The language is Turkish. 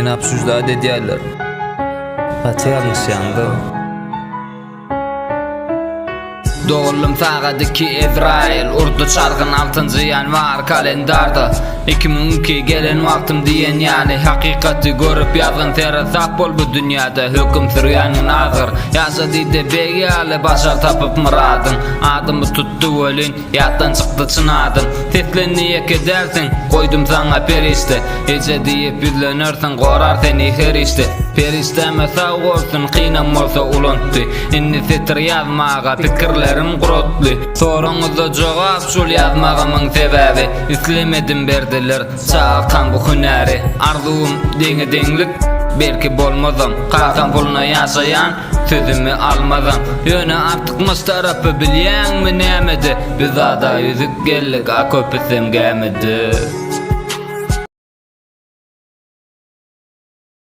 Meni absüzda edýärler. Haçýarmyş ýanda. Doğullum tağadyky Ezrail urdu çargyn 6-njy ýanwar kalendarda 2002 gelen wagtym diýen ýani hakykaty görüp ýazgyn terasap bol bu dünýäde höküm sürýän nazır ýaşa diýdi beýale başar tapyp muradyn adymy tutdy welin ýatdan çykdy çynadym tetlenni ýeke dersiň goýdum saňa perişte ece diýip bizlenersiň gorar seni her işte perişteme sag bolsun qynam bolsa ulantdy inni setr ýazmaga pikirlerim gurotly soraňyza jogap şol ýazmagymyň sebäbi islemedim berdiler çağtan bu hünäri arzuwum deňe-deňlik belki bolmazam qakan puluna ýaşaýan sözümi almazam ýöne artyk mastarapy bilýänmi nämedi biz ada ýüzük gellik a köpüsem gelmedi.